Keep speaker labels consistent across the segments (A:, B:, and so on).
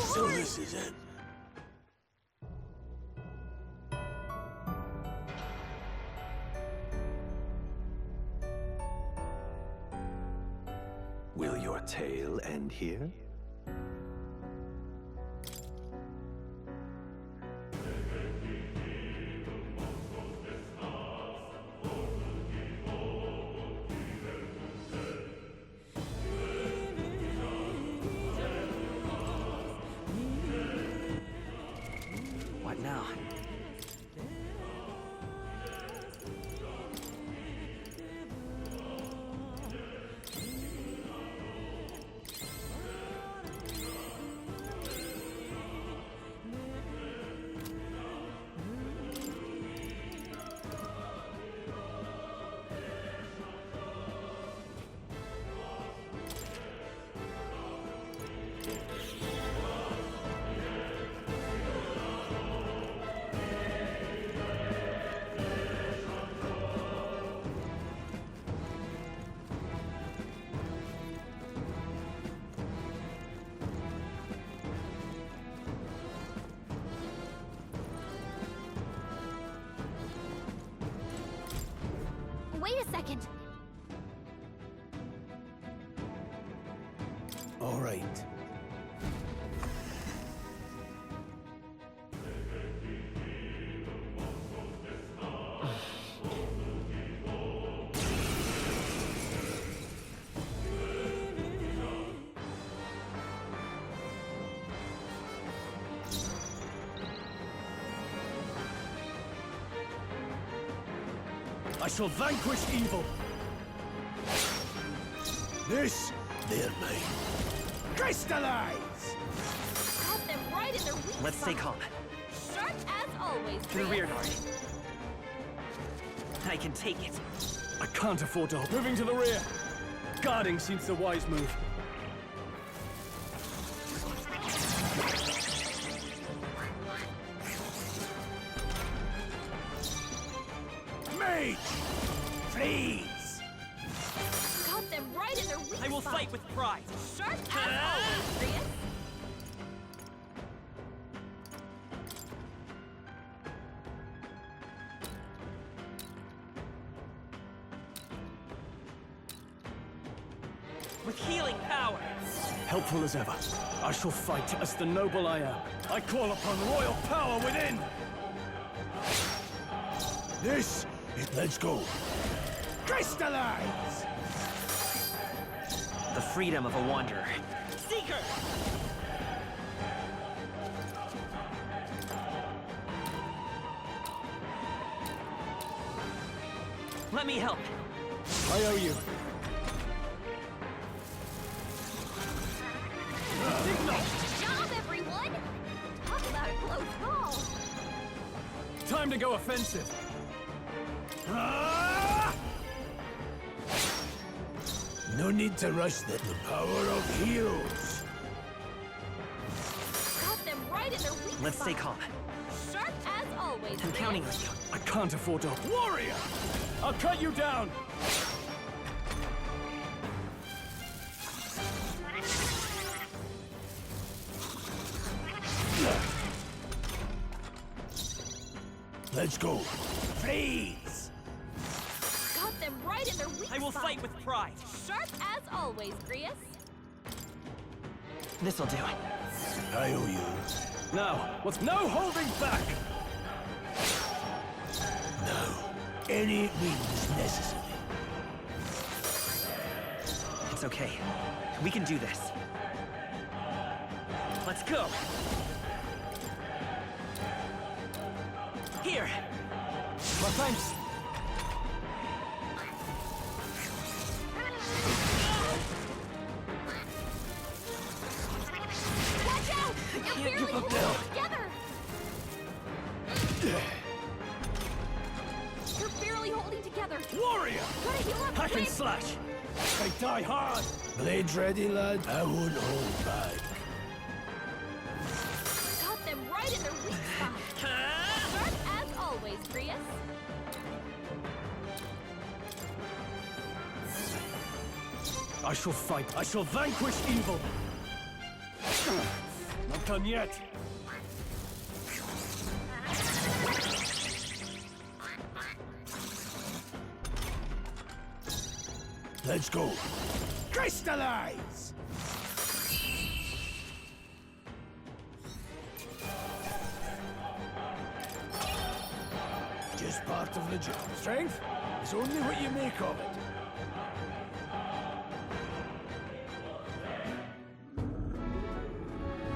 A: so hard!
B: So this is it.
C: Will your tale end here?
D: What now?
A: Wait a second.
B: All right.
E: I shall vanquish evil!
B: This, they're mine. Crystallize!
A: Got them right in their weak
D: Let's stay
A: spot.
D: calm.
A: Sharp as always.
D: To the rear guard. I can take it.
E: I can't afford to... Moving to the rear! Guarding seems the wise move.
B: Mage! Freeze!
A: Got them right in their weak
D: I will
A: spot.
D: fight with pride.
A: Sharp as always, Prius.
D: With healing power.
E: Helpful as ever. I shall fight as the noble I am. I call upon royal power within!
B: This is... Let's go. Crystallize!
D: The freedom of a wanderer. Seeker! Let me help.
E: I owe you.
A: Nice job, everyone! Talk about a close call.
E: Time to go offensive.
B: No need to rush that. The power of heroes.
A: Got them right in their weak
D: Let's
A: spot.
D: stay calm.
A: Sharp as always,
D: I'm
A: Prius.
D: counting on you.
E: I can't afford to... Warrior! I'll cut you down!
B: Let's go. Freeze!
A: Got them right in their weak
D: I will
A: spot.
D: fight with pride.
A: Sharp as always, Prius.
D: This'll do.
B: I owe you.
E: Now, with no holding back!
B: No. Any means necessary.
D: It's okay. We can do this. Let's go! Here!
E: My thanks!
A: Watch out! You're
D: can't
A: barely
D: give up
A: holding
D: now.
A: it together. You're barely holding together.
E: Warrior!
A: Gotta heal up
E: Hack and
A: quick.
E: slash! They die hard!
B: Blades ready, lad? I won't hold back.
A: Got them right in their weak spot. Sharp as always, Prius.
E: I shall fight. I shall vanquish evil. Not done yet.
B: Let's go. Crystallize! Just part of the job. Strength is only what you make of it.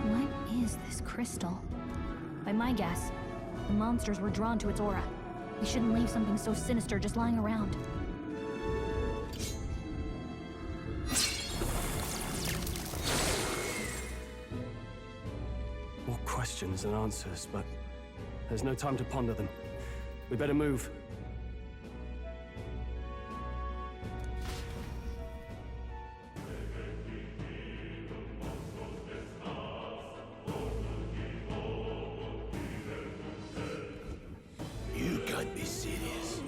A: What is this crystal? By my guess, the monsters were drawn to its aura. We shouldn't leave something so sinister just lying around.
E: More questions than answers, but there's no time to ponder them. We better move.
B: You can't be serious.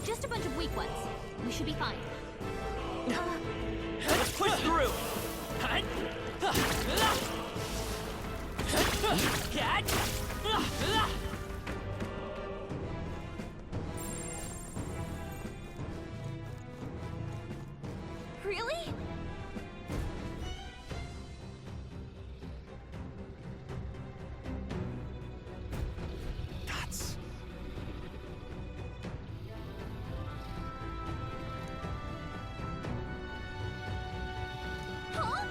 A: Just a bunch of weak ones. We should be fine.
D: Let's push through!
A: Really?
E: That's...
A: Huh?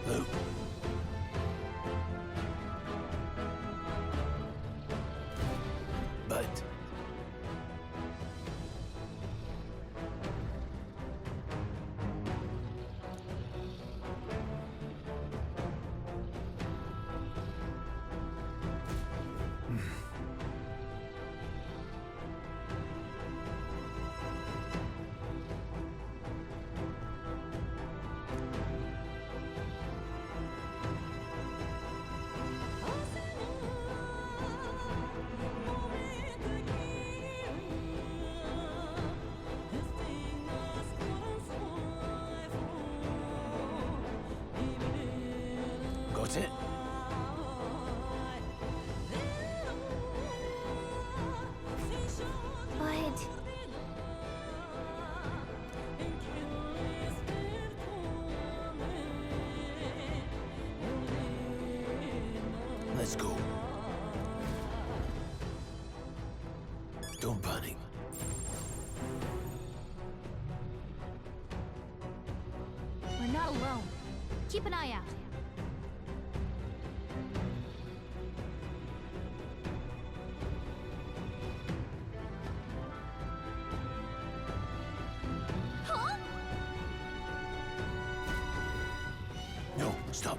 B: Look. But... Got it?
A: But...
B: Let's go. Don't panic.
A: we're not alone. Keep an eye out. Huh?
B: No, stop.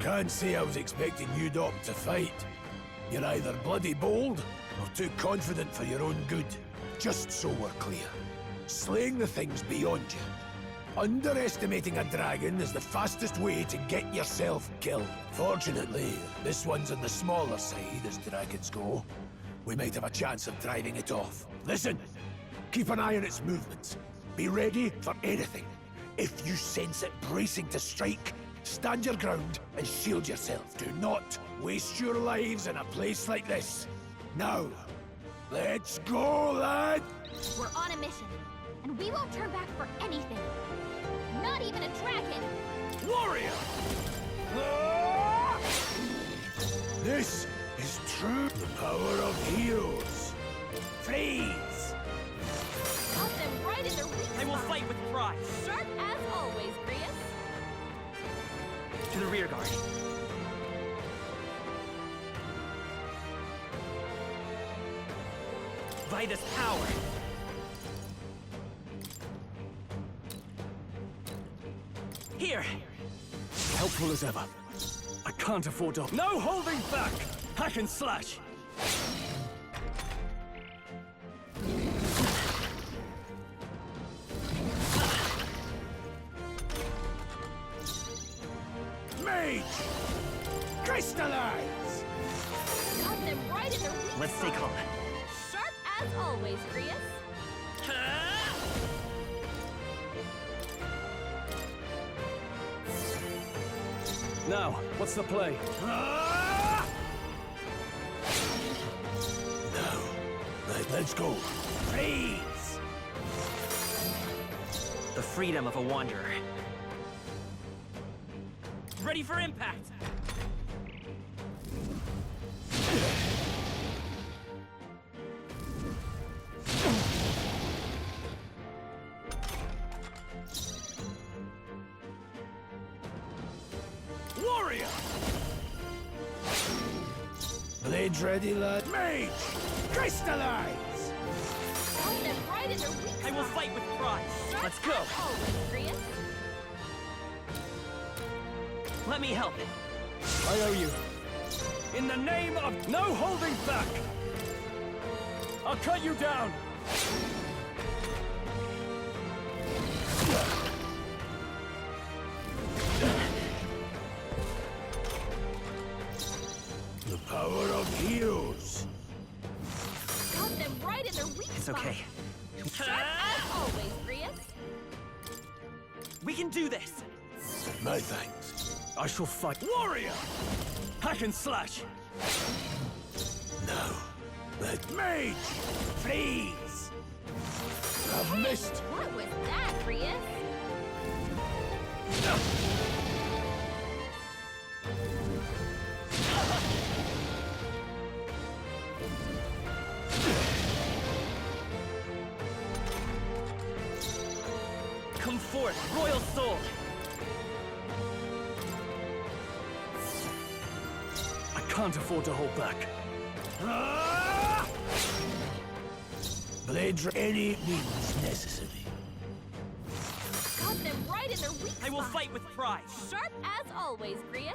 B: Can't say I was expecting you, Doc, to fight. You're either bloody bold or too confident for your own good. Just so we're clear, slaying the thing's beyond you. Underestimating a dragon is the fastest way to get yourself killed. Fortunately, this one's on the smaller side as dragons go. We might have a chance of driving it off. Listen, keep an eye on its movements. Be ready for anything. If you sense it bracing to strike, stand your ground and shield yourself. Do not waste your lives in a place like this. Now, let's go, lad!
A: We're on a mission, and we won't turn back for anything. Not even a dragon!
B: Warrior! This is true. The power of heroes. Freeze!
A: Got them right in their weak
D: I will
A: spot.
D: fight with pride.
A: Sharp as always, Grius.
D: To the rear guard. by this power. Here!
E: Helpful as ever. I can't afford to... No holding back! Hack and slash!
B: Mage! Crystallize!
F: Got them right in their weak
D: Let's stay
F: spot.
D: calm.
F: Sharp as always, Grius.
E: Now, what's the play?
B: Ah! Now, let's go. Freeze!
D: The freedom of a wanderer. Ready for impact!
B: Warrior! Blades ready, lad. Mage! Crystallize!
F: Got them right in their weak
D: I will
F: spot.
D: fight with pride.
F: Sharp
D: Let's go!
F: as always, Grius.
D: Let me help.
E: I owe you. In the name of... No holding back! I'll cut you down!
B: The power of heroes.
F: Got them right in their weak
D: It's
F: spot.
D: okay.
F: Sharp as always, Grius.
D: We can do this!
B: My thanks.
E: I shall fight. Warrior! Hack and slash!
B: Now, let Mage! Freeze! I've missed.
F: What was that, Grius?
D: Come forth, royal soul!
E: I can't afford to hold back.
B: Ah! Blades any means necessary.
F: Got them right in their weak
D: I will
F: spot.
D: fight with pride.
F: Sharp as always, Grius.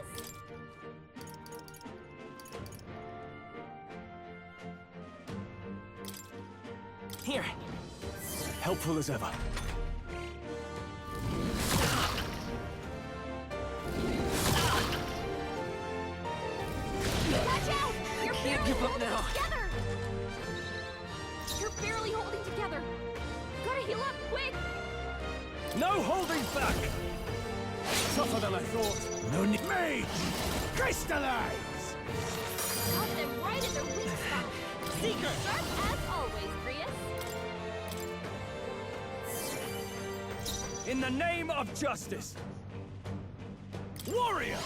D: Here!
E: Helpful as ever.
F: Watch out! You're
D: can't
F: barely
D: give up
F: holding
D: now.
F: together. You're barely holding together. Gotta heal up quick.
E: No holding back! Tougher than I thought.
B: No need. Mage! Crystallize!
F: Got them right in their weak spot.
D: Seeker!
F: Sharp as always, Grius.
E: In the name of justice! Warrior!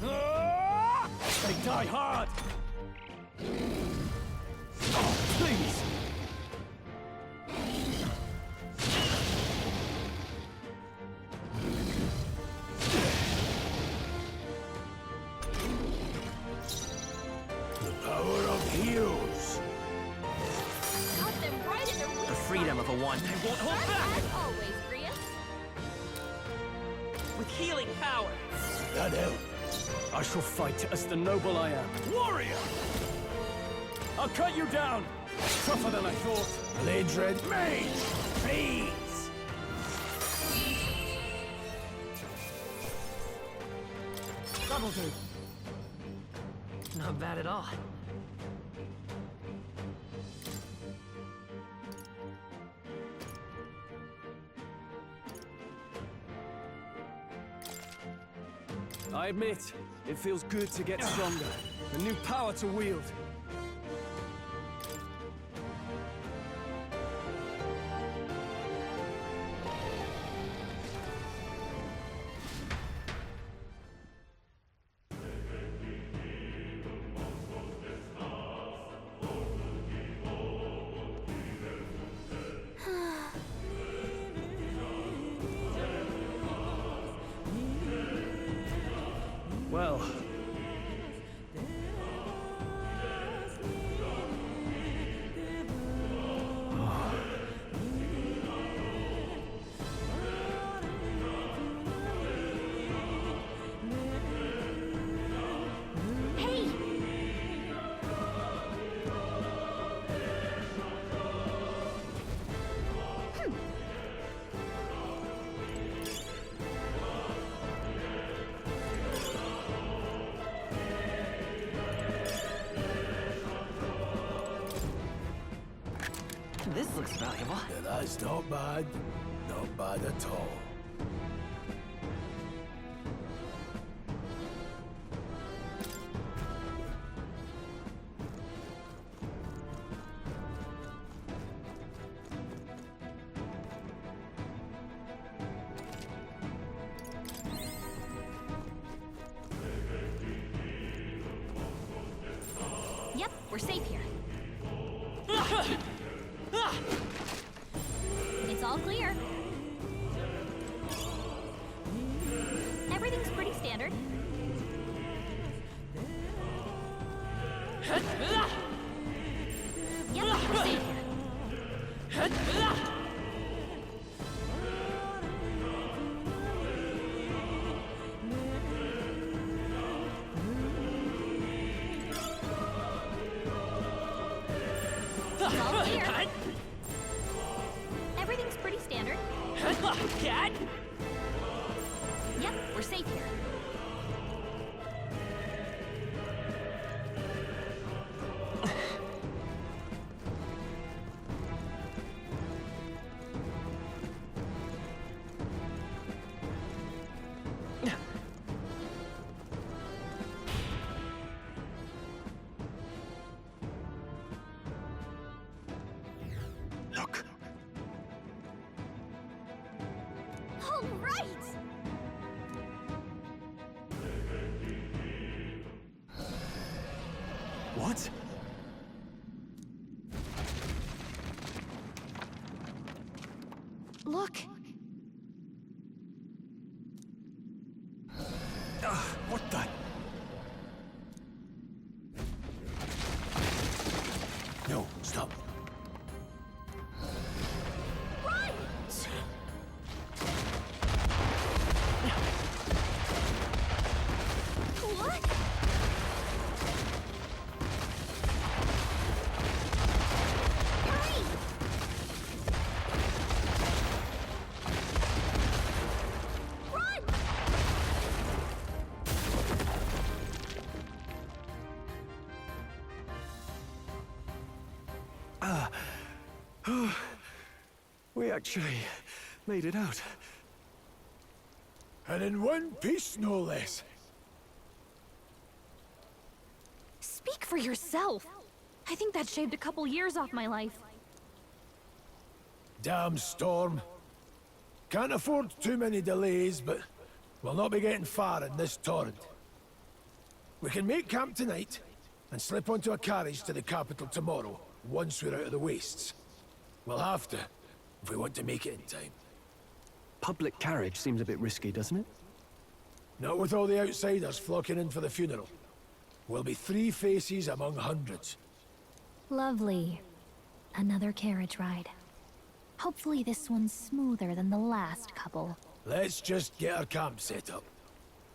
E: Ah! They die hard! Oh, please!
B: The power of heroes.
F: Got them right in their weak
D: The
F: spot.
D: freedom of a wanderer. I won't hold
F: Sharp
D: back!
F: as always, Grius.
D: With healing power!
B: That helped.
E: I shall fight as the noble I am.
B: Warrior!
E: I'll cut you down! Tougher than I thought.
B: Blades red. Mage! Freeze!
E: That'll do.
D: Not bad at all.
E: I admit, it feels good to get stronger. A new power to wield. Well,
D: this looks valuable.
B: Yeah, that's not bad. Not bad at all.
A: Yep, we're safe here. It's all clear. Everything's pretty standard. Yep, we're safe here. It's all clear. Everything's pretty standard.
D: Cat?
A: Yep, we're safe here.
B: Look.
F: All right!
E: What?
A: Look.
E: What the?
B: No, stop.
F: Run! What? Hurry! Run!
E: We actually made it out.
B: And in one piece, no less.
A: Speak for yourself. I think that shaved a couple years off my life.
B: Damn storm. Can't afford too many delays, but we'll not be getting far in this torrent. We can make camp tonight and slip onto a carriage to the capital tomorrow, once we're out of the wastes. We'll have to, if we want to make it in time.
E: Public carriage seems a bit risky, doesn't it?
B: Not with all the outsiders flocking in for the funeral. We'll be 3 faces among hundreds.
A: Lovely. Another carriage ride. Hopefully this one's smoother than the last couple.
B: Let's just get our camp set up.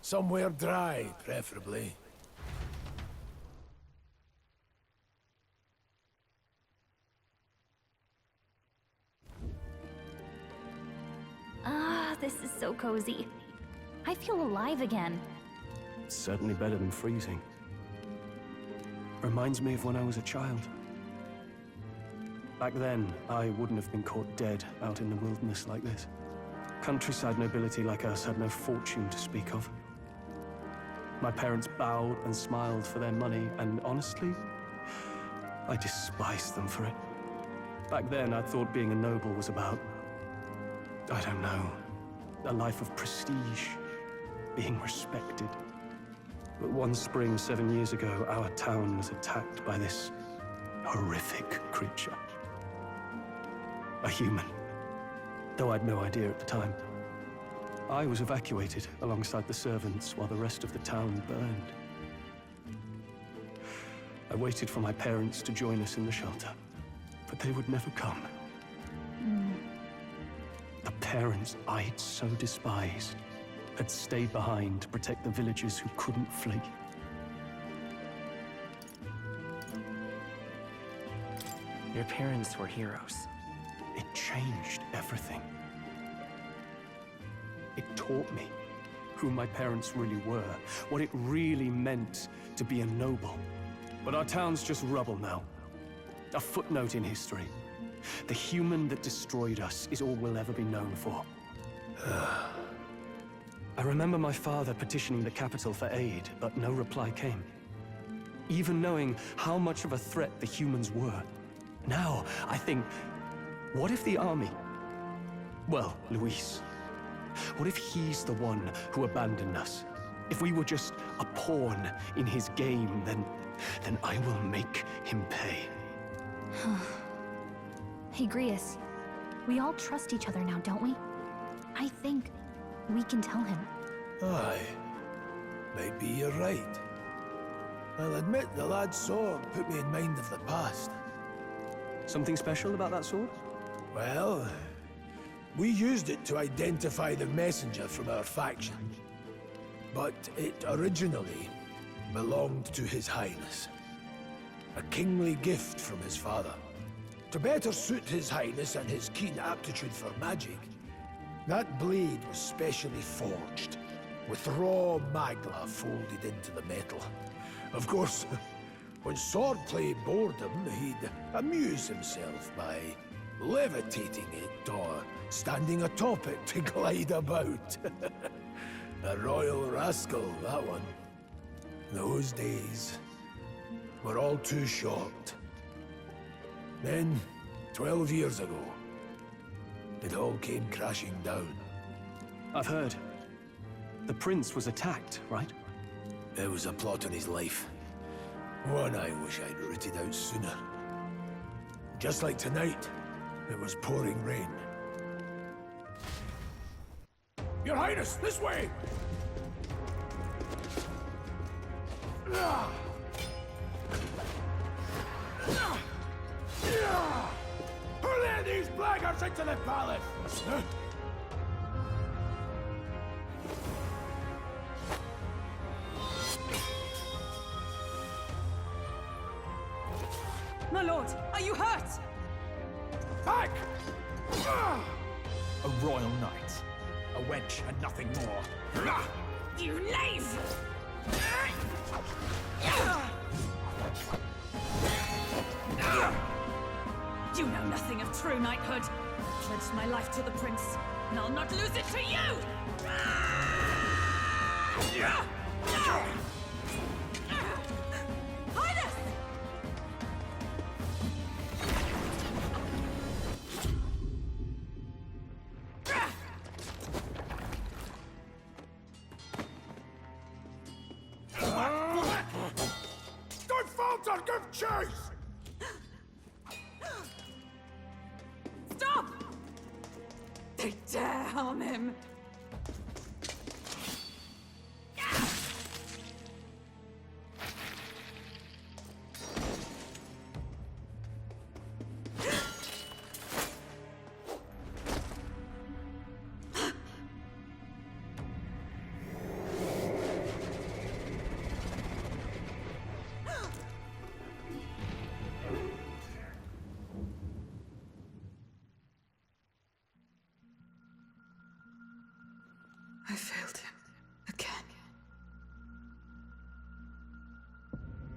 B: Somewhere dry, preferably.
A: Ah, this is so cozy. I feel alive again.
E: It's certainly better than freezing. Reminds me of when I was a child. Back then, I wouldn't have been caught dead out in the wilderness like this. Countryside nobility like us had no fortune to speak of. My parents bowed and smiled for their money, and honestly, I despised them for it. Back then, I thought being a noble was about, I don't know, a life of prestige, being respected. But one spring 7 years ago, our town was attacked by this horrific creature. A human, though I'd no idea at the time. I was evacuated alongside the servants while the rest of the town burned. I waited for my parents to join us in the shelter, but they would never come. The parents I'd so despised had stayed behind to protect the villagers who couldn't flee.
D: Your parents were heroes.
E: It changed everything. It taught me who my parents really were, what it really meant to be a noble. But our town's just rubble now. A footnote in history. The human that destroyed us is all we'll ever be known for. I remember my father petitioning the capital for aid, but no reply came. Even knowing how much of a threat the humans were. Now, I think, what if the army... Well, Luis. What if he's the one who abandoned us? If we were just a pawn in his game, then I will make him pay.
A: Hey, Grius. We all trust each other now, don't we? I think we can tell him.
B: Aye. Maybe you're right. I'll admit the lad's sword put me in mind of the past.
E: Something special about that sword?
B: Well, we used it to identify the messenger from our faction. But it originally belonged to His Highness. A kingly gift from his father. To better suit His Highness and his keen aptitude for magic, that blade was specially forged, with raw magla folded into the metal. Of course, when swordplay bored him, he'd amuse himself by levitating it or standing atop it to glide about. A royal rascal, that one. Those days were all too short. Then, 12 years ago, it all came crashing down.
E: I've heard. The prince was attacked, right?
B: There was a plot on his life. One I wish I'd rooted out sooner. Just like tonight, it was pouring rain. Your Highness, this way! Who let these blackguards into the palace?
G: My lord, are you hurt?
B: Back!
H: A royal knight. A wench and nothing more.
G: You knave! You know nothing of true knighthood. I pledged my life to the prince, and I'll not lose it to you! Highness!
B: Don't falter, give chase!
G: Stop! They dare harm him! I failed him. Again.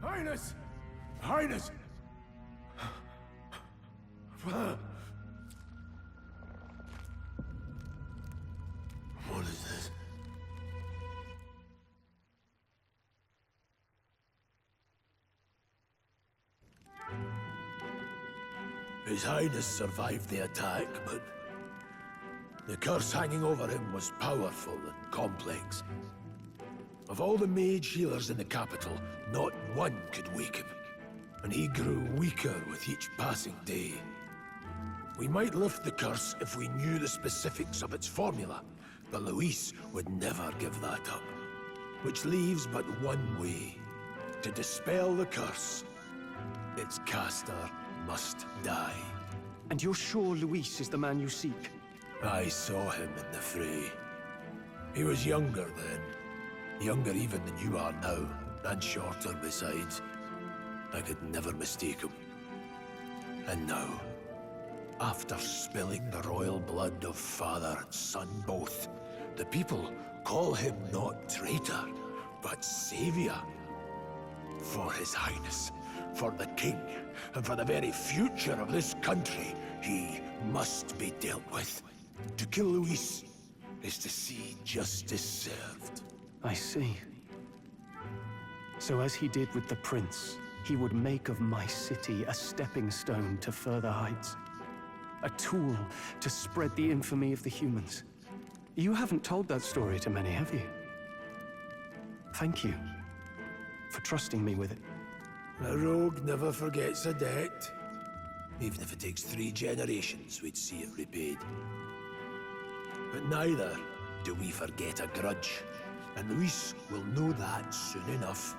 B: Highness! Highness! What is this? His Highness survived the attack, but the curse hanging over him was powerful and complex. Of all the mage healers in the capital, not one could wake him. And he grew weaker with each passing day. We might lift the curse if we knew the specifics of its formula, but Luis would never give that up. Which leaves but one way. To dispel the curse, its caster must die.
E: And you're sure Luis is the man you seek?
B: I saw him in the fray. He was younger then. Younger even than you are now, and shorter besides. I could never mistake him. And now, after spilling the royal blood of father and son both, the people call him not traitor, but savior. For His Highness For the king, and for the very future of this country, he must be dealt with. To kill Luis is to see justice served.
E: I see. So as he did with the prince, he would make of my city a stepping stone to further heights. A tool to spread the infamy of the humans. You haven't told that story to many, have you? Thank you for trusting me with it.
B: A rogue never forgets a debt. Even if it takes 3 generations, we'd see it repaid. But neither do we forget a grudge. And Luis will know that soon enough.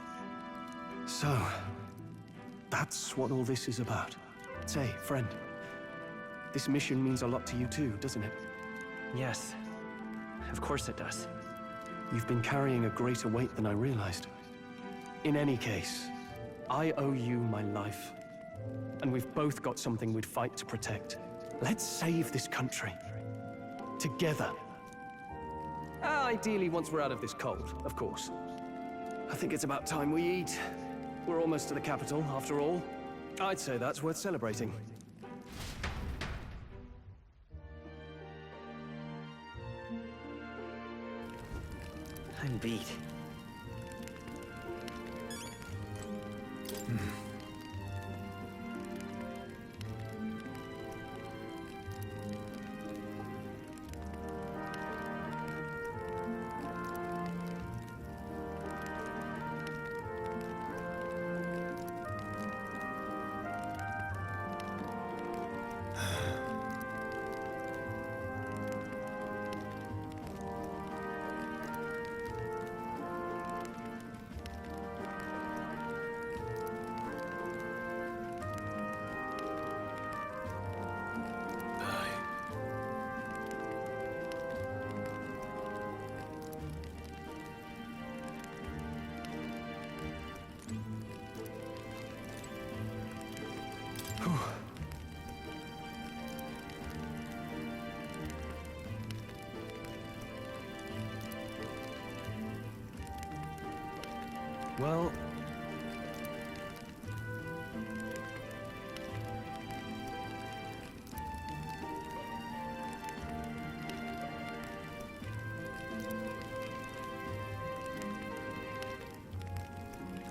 E: So, that's what all this is about. Say, friend, this mission means a lot to you too, doesn't it?
D: Yes. Of course it does.
E: You've been carrying a greater weight than I realized. In any case, I owe you my life. And we've both got something we'd fight to protect. Let's save this country. Together. Ideally, once we're out of this cold, of course. I think it's about time we eat. We're almost to the capital, after all. I'd say that's worth celebrating.
D: I'm beat.
E: Well...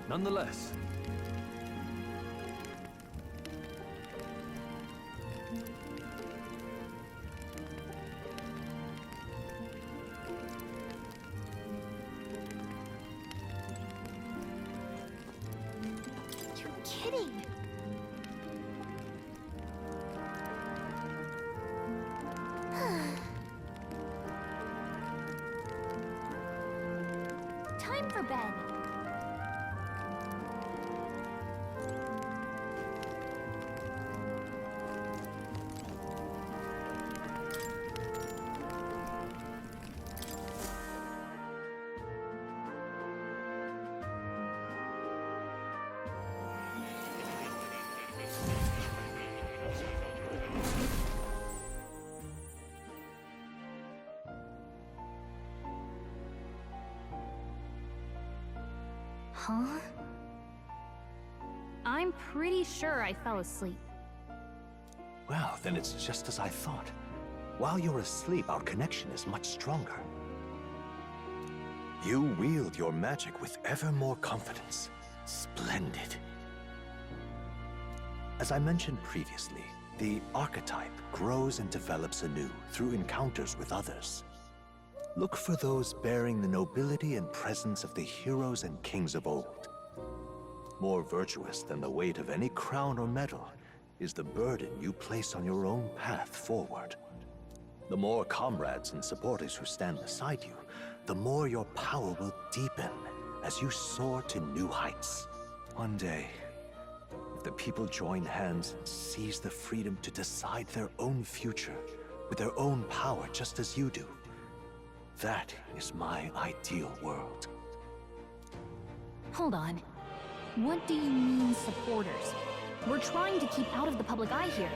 E: nonetheless...
F: You're kidding! Time for bed.
A: Huh? I'm pretty sure I fell asleep.
C: Well, then it's just as I thought. While you're asleep, our connection is much stronger. You wield your magic with ever more confidence. Splendid. As I mentioned previously, the archetype grows and develops anew through encounters with others. Look for those bearing the nobility and presence of the heroes and kings of old. More virtuous than the weight of any crown or medal is the burden you place on your own path forward. The more comrades and supporters who stand beside you, the more your power will deepen as you soar to new heights. One day, if the people join hands and seize the freedom to decide their own future with their own power just as you do, that is my ideal world.
A: Hold on. What do you mean, supporters? We're trying to keep out of the public eye here.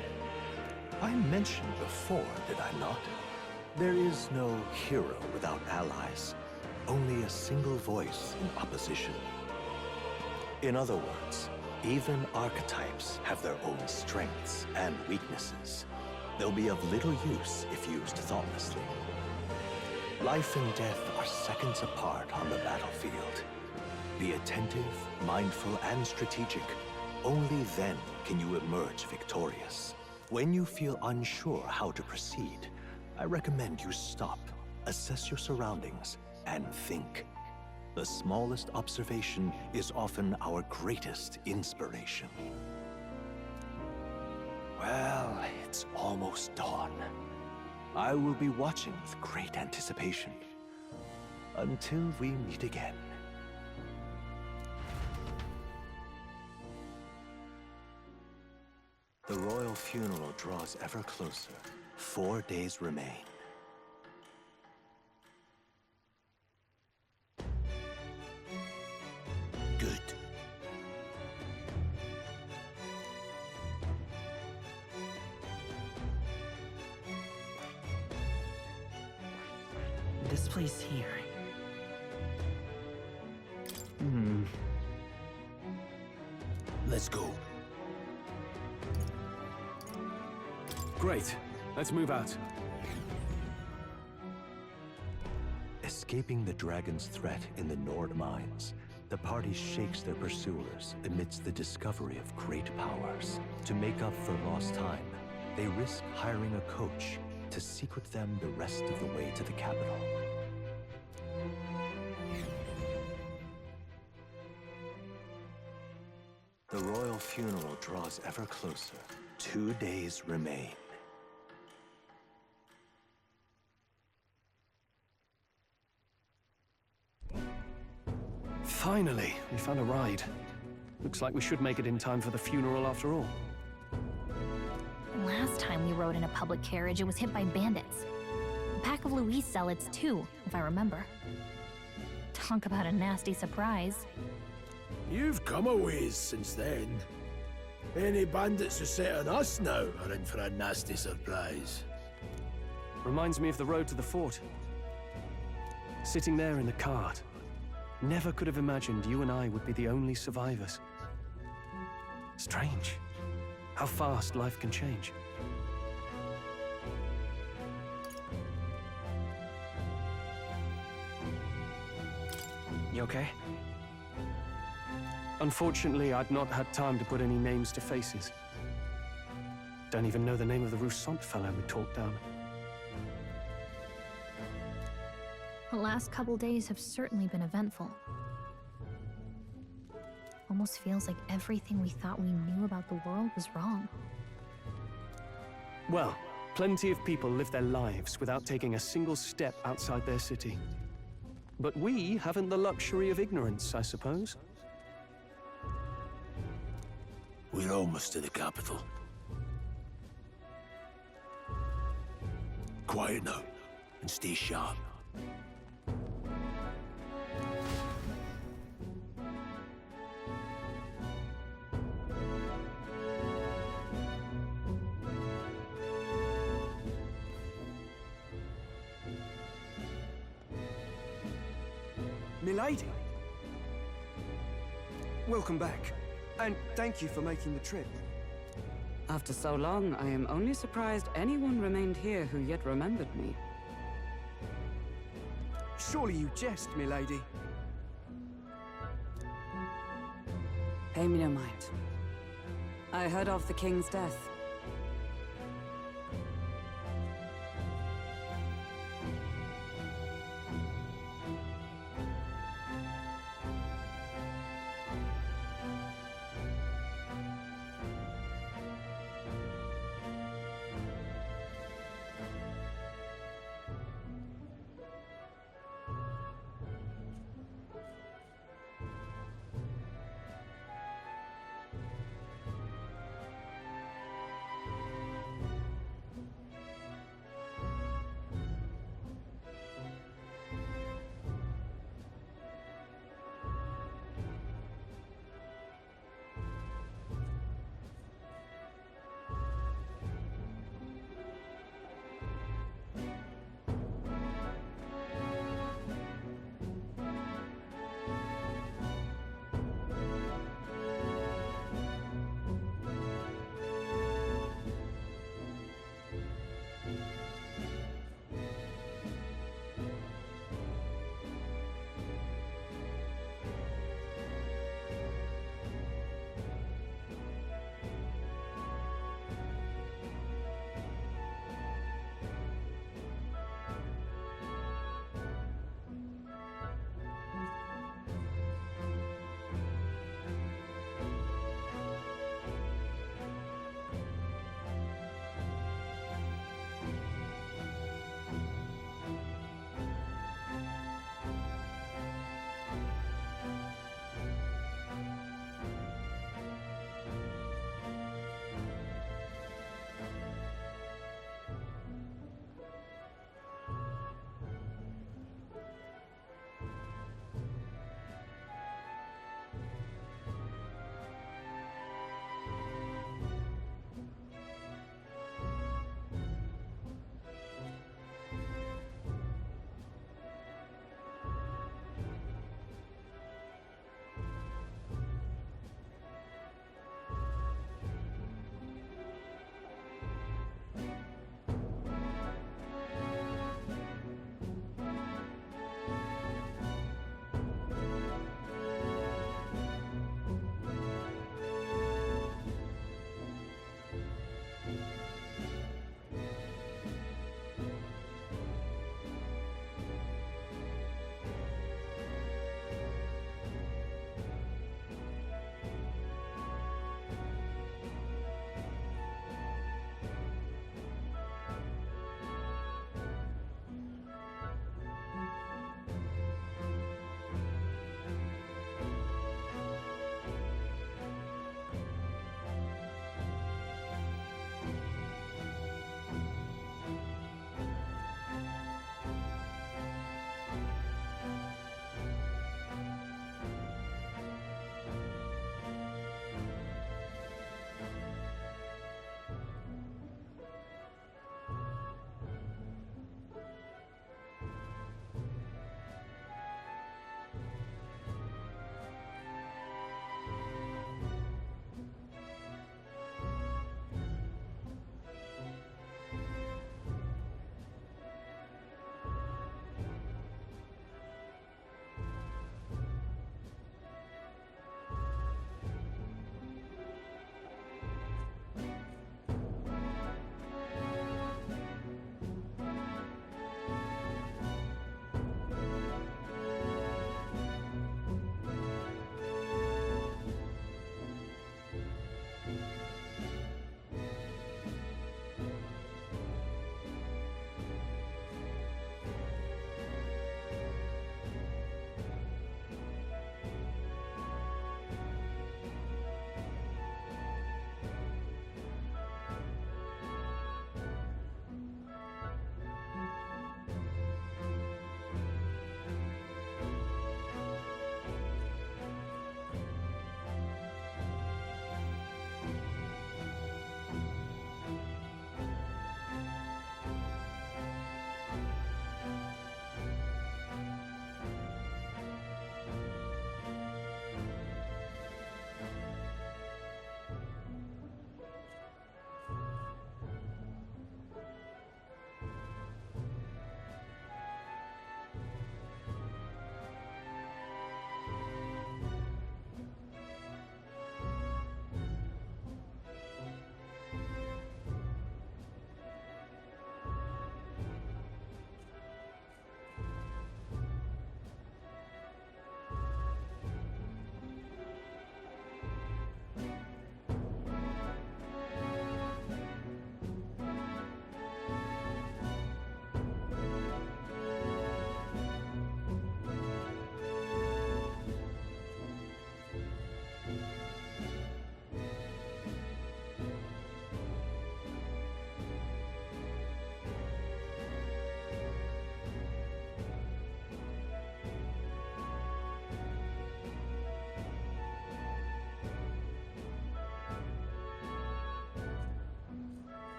C: I mentioned before, did I not? There is no hero without allies, only a single voice in opposition. In other words, Even archetypes have their own strengths and weaknesses. They'll be of little use if used thoughtlessly. Life and death are seconds apart on the battlefield. Be attentive, mindful, and strategic. Only then can you emerge victorious. When you feel unsure how to proceed, I recommend you stop, assess your surroundings, and think. The smallest observation is often our greatest inspiration. Well, it's almost dawn. I will be watching with great anticipation. Until we meet again. The royal funeral draws ever closer. 4 days remain.
B: Good.
D: This place here.
B: Let's go.
E: Great. Let's move out.
C: Escaping the dragon's threat in the Nord mines, the party shakes their pursuers amidst the discovery of great powers. To make up for lost time, they risk hiring a coach to secret them the rest of the way to the capital. The royal funeral draws ever closer. 2 days remain.
E: Finally, we found a ride. Looks like we should make it in time for the funeral after all.
A: Last time we rode in a public carriage, it was hit by bandits. A pack of Louise zealots, too, if I remember. Talk about a nasty surprise.
B: You've come a ways since then. Any bandits who set on us now are in for a nasty surprise.
E: Reminds me of the road to the fort. Sitting there in the cart. Never could have imagined you and I would be the only survivors. Strange. How fast life can change.
D: You okay?
E: Unfortunately, I'd not had time to put any names to faces. Don't even know the name of the Roussant fellow we talked down.
A: The last couple days have certainly been eventful. Almost feels like everything we thought we knew about the world was wrong.
E: Well, plenty of people live their lives without taking a single step outside their city. But we haven't the luxury of ignorance, I suppose.
B: We're almost to the capital. Quiet now, and stay sharp.
I: Milady! Welcome back, and thank you for making the trip.
J: After so long, I am only surprised anyone remained here who yet remembered me.
I: Surely you jest, milady.
J: Pay me no mind. I heard of the king's death.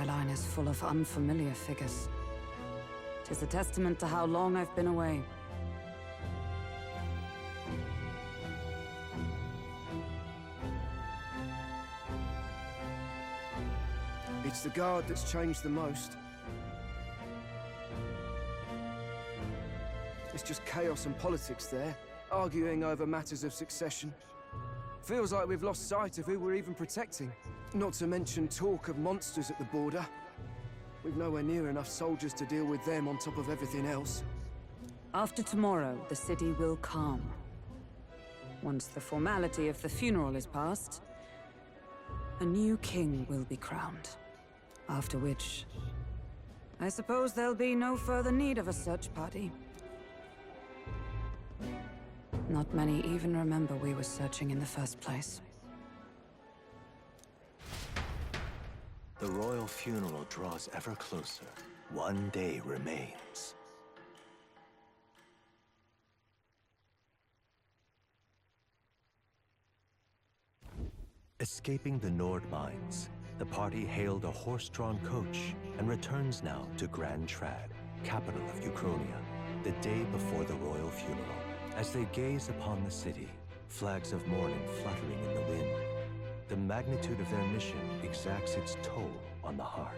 J: skyline is full of unfamiliar figures. 'Tis a testament to how long I've been away.
I: It's the guard that's changed the most. It's just chaos and politics there, arguing over matters of succession. Feels like we've lost sight of who we're even protecting. Not to mention talk of monsters at the border. We've nowhere near enough soldiers to deal with them on top of everything else.
J: After tomorrow, the city will calm. Once the formality of the funeral is past, a new king will be crowned. After which, I suppose there'll be no further need of a search party. Not many even remember we were searching in the first place.
C: The royal funeral draws ever closer. One day remains. Escaping the Nord mines, the party hailed a horse-drawn coach and returns now to Grand Trad, capital of Uchronia, the day before the royal funeral. As they gaze upon the city, flags of mourning fluttering in the wind, the magnitude of their mission exacts its toll on the heart.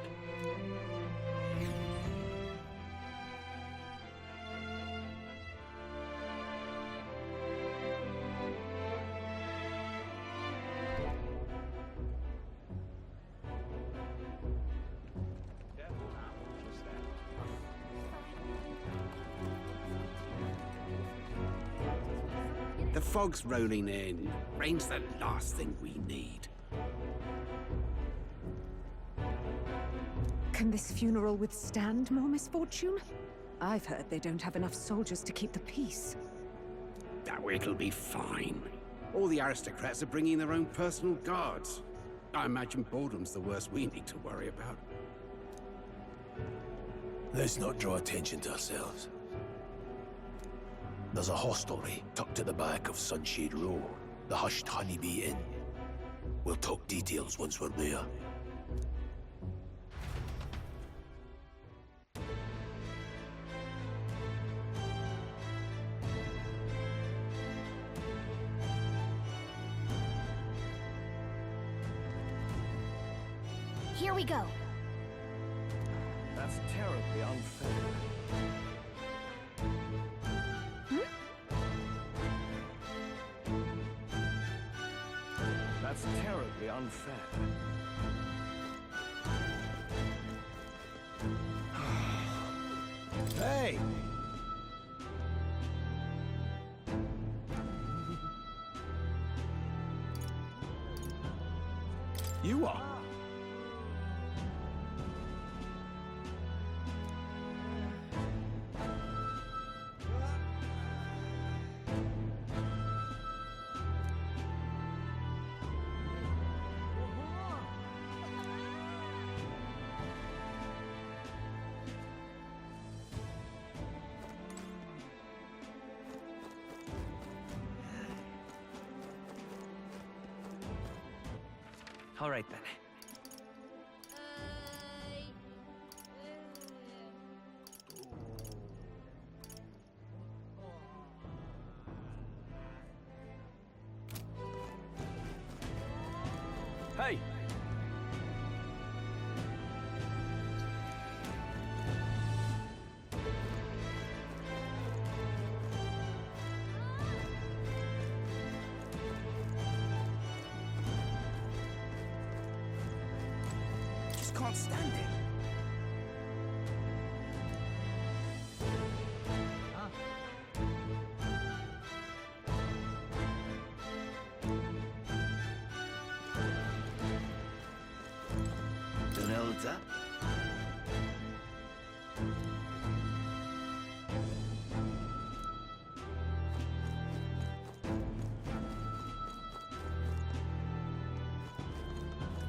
K: The fog's rolling in. Rain's the last thing we need.
L: Can this funeral withstand more misfortune? I've heard they don't have enough soldiers to keep the peace.
K: Oh, it'll be fine. All the aristocrats are bringing their own personal guards. I imagine boredom's the worst we need to worry about.
B: Let's not draw attention to ourselves. There's a hostelry tucked at the back of Sunshade Row, the Hushed Honeybee Inn. We'll talk details once we're there.
A: Here we go.
H: That's terribly unfair. That's terribly unfair.
B: Hey!
H: You are.
D: All right then.
H: Hey!
K: Just can't stand it. Donelda?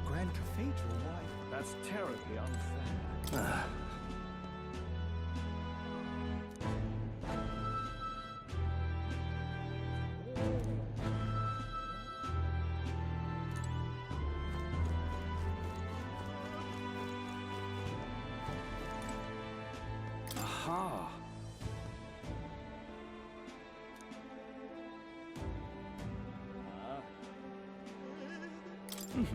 H: Grand Cathedral, why? That's terribly unfair.
F: Just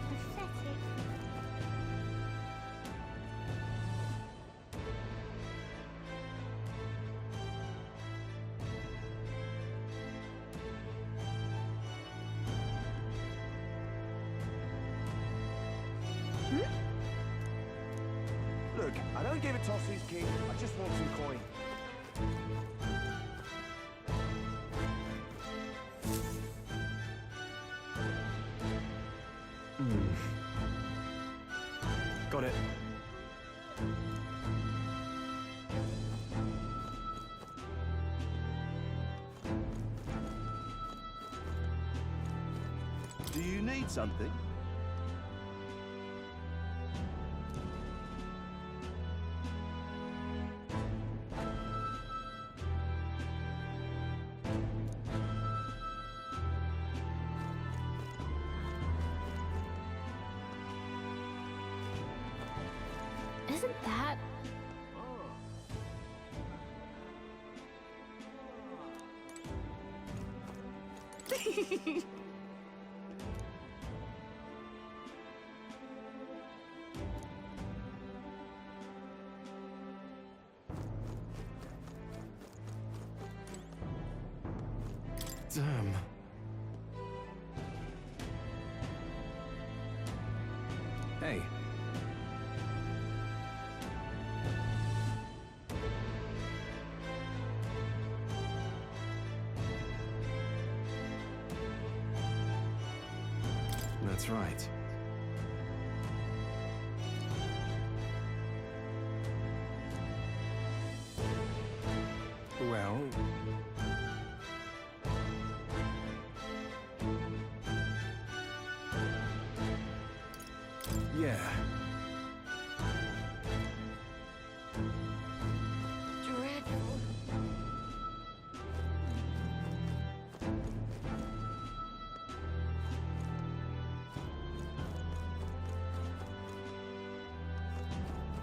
F: pathetic.
I: Look, I don't give a toss who's king. I just want some coin.
E: Got it.
M: Do you need something?
A: Isn't that...
E: Damn.
H: Hey. That's right. Well... yeah.
F: Dreadful.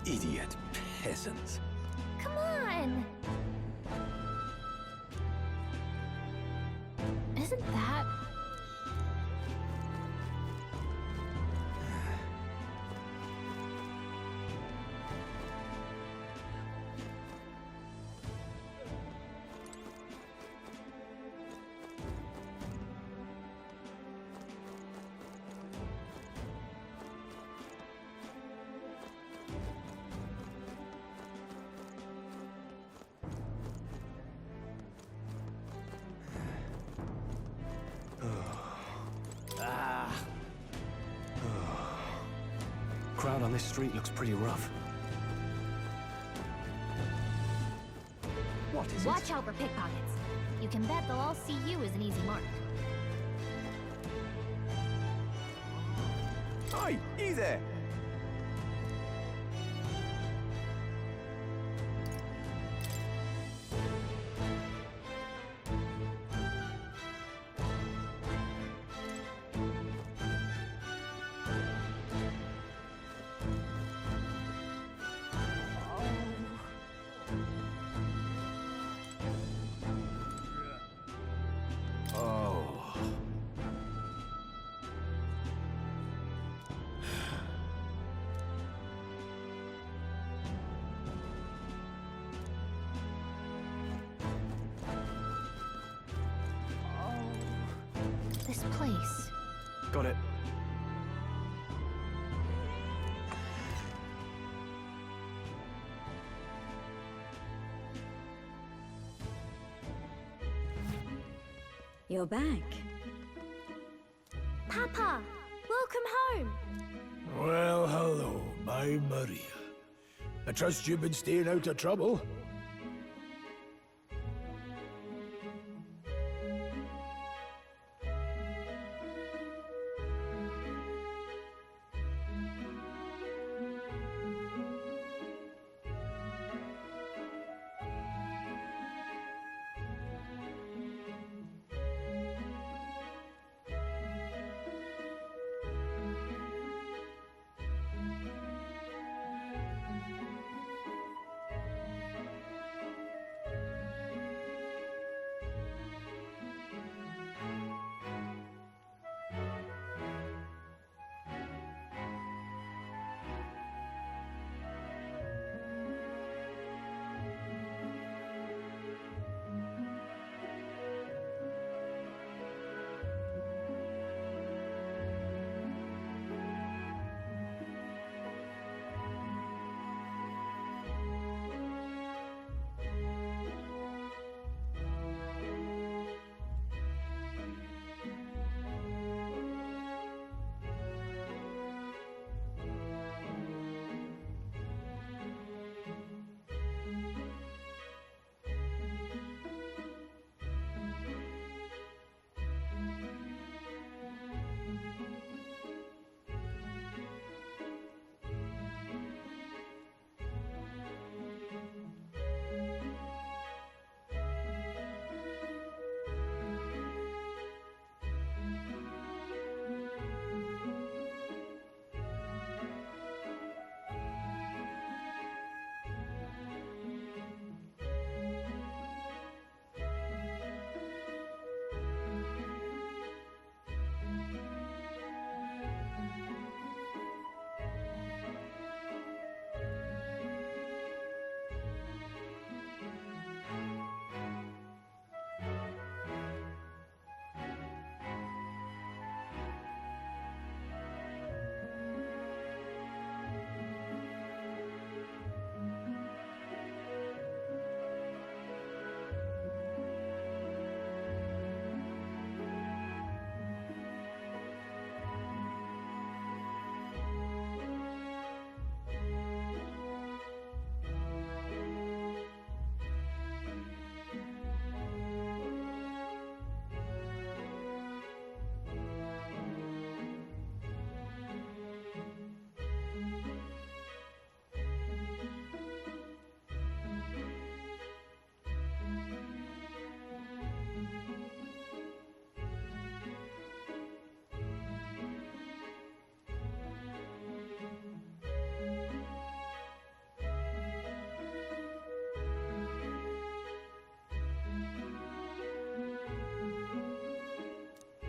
H: Idiot peasants.
F: Come on!
A: Isn't that...
E: Crowd on this street looks pretty rough.
H: What is
A: Watch out for pickpockets. You can bet they'll all see you as an easy mark.
H: it? Hi, you there!
A: This place.
E: Got it.
J: You're back.
F: Papa! Welcome home!
B: Well, hello, my Maria. I trust you've been staying out of trouble.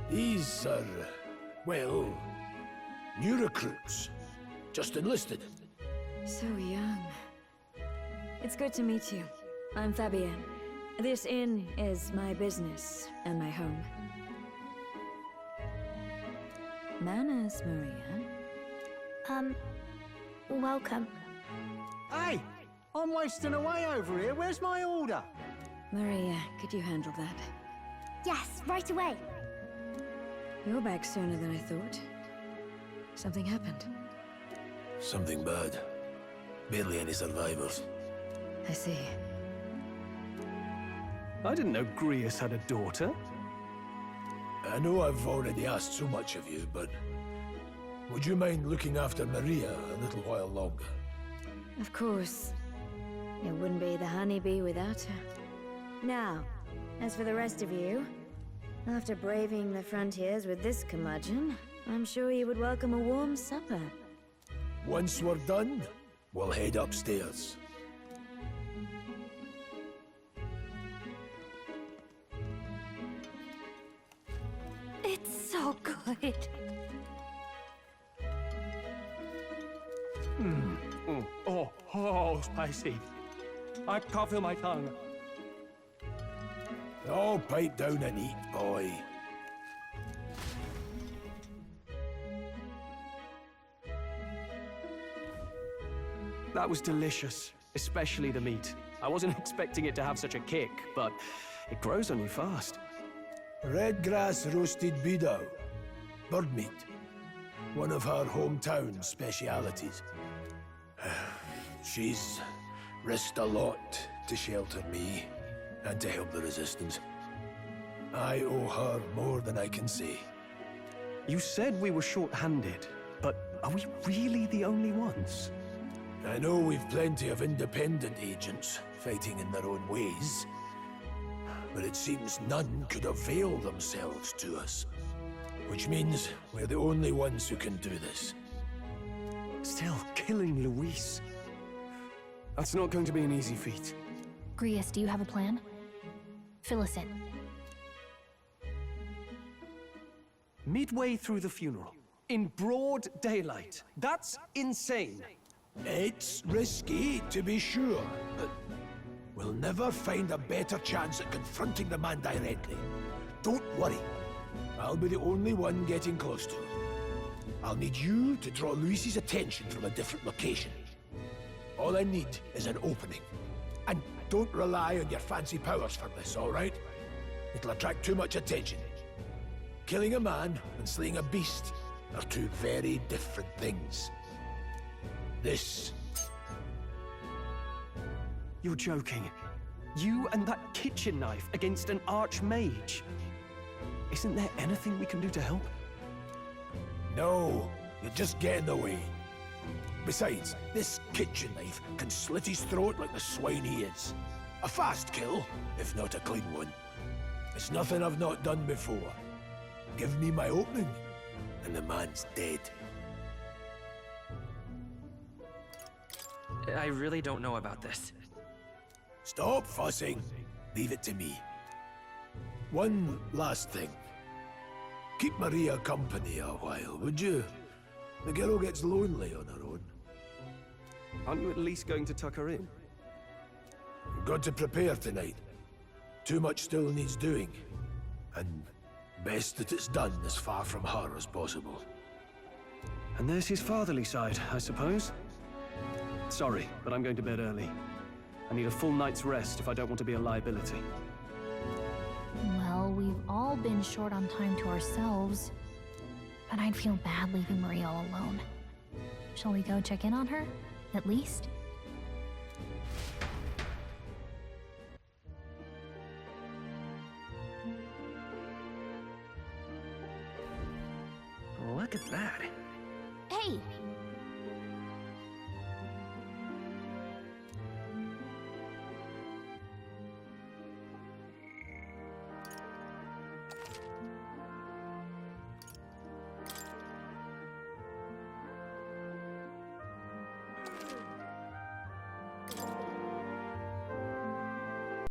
B: These are, well, new recruits. Just enlisted.
N: So young. It's good to meet you. I'm Fabienne. This inn is my business and my home. Manners, Maria.
A: Welcome.
M: Hey! I'm wasting away over here. Where's my order?
N: Maria, could you handle that?
A: Yes, right away.
N: You're back sooner than I thought. Something happened.
B: Something bad. Barely any survivors.
N: I see.
E: I didn't know Grius had a daughter.
B: I know I've already asked so much of you, but would you mind looking after Maria a little while longer?
N: Of course. It wouldn't be the honeybee without her. Now, as for the rest of you, after braving the frontiers with this curmudgeon, I'm sure you would welcome a warm supper.
B: Once we're done, we'll head upstairs.
A: It's so good.
E: Oh, spicy. I can't feel my tongue.
B: Oh, pipe down and eat, boy.
E: That was delicious, especially the meat. I wasn't expecting it to have such a kick, but it grows on you fast.
B: Red grass roasted beedou. Bird meat. One of her hometown specialities. She's risked a lot to shelter me and to help the Resistance. I owe her more than I can say.
E: You said we were short-handed, but are we really the only ones?
B: I know we've plenty of independent agents fighting in their own ways, but it seems none could avail themselves to us. Which means we're the only ones who can do this.
E: Still, killing Luis. That's not going to be an easy feat.
A: Grius, do you have a plan? Fill us in.
E: Midway through the funeral, in broad daylight. That's insane.
B: It's risky, to be sure, but we'll never find a better chance at confronting the man directly. Don't worry. I'll be the only one getting close to him. I'll need you to draw Luis's attention from a different location. All I need is an opening. And don't rely on your fancy powers for this, all right? It'll attract too much attention. Killing a man and slaying a beast are two very different things. This...
E: You're joking. You and that kitchen knife against an archmage. Isn't there anything we can do to help?
B: No, you'll just get in the way. Besides, this kitchen knife can slit his throat like the swine he is. A fast kill, if not a clean one. It's nothing I've not done before. Give me my opening, and the man's dead.
D: I really don't know about this.
B: Stop fussing. Leave it to me. One last thing. Keep Maria company a while, would you? The girl gets lonely on her own.
E: Aren't you at least going to tuck her in?
B: Got to prepare tonight. Too much still needs doing. And best that it's done as far from her as possible.
E: And there's his fatherly side, I suppose. Sorry, but I'm going to bed early. I need a full night's rest if I don't want to be a liability.
A: Well, we've all been short on time to ourselves. But I'd feel bad leaving Maria all alone. Shall we go check in on her? At least?
D: Look at that.
F: Hey,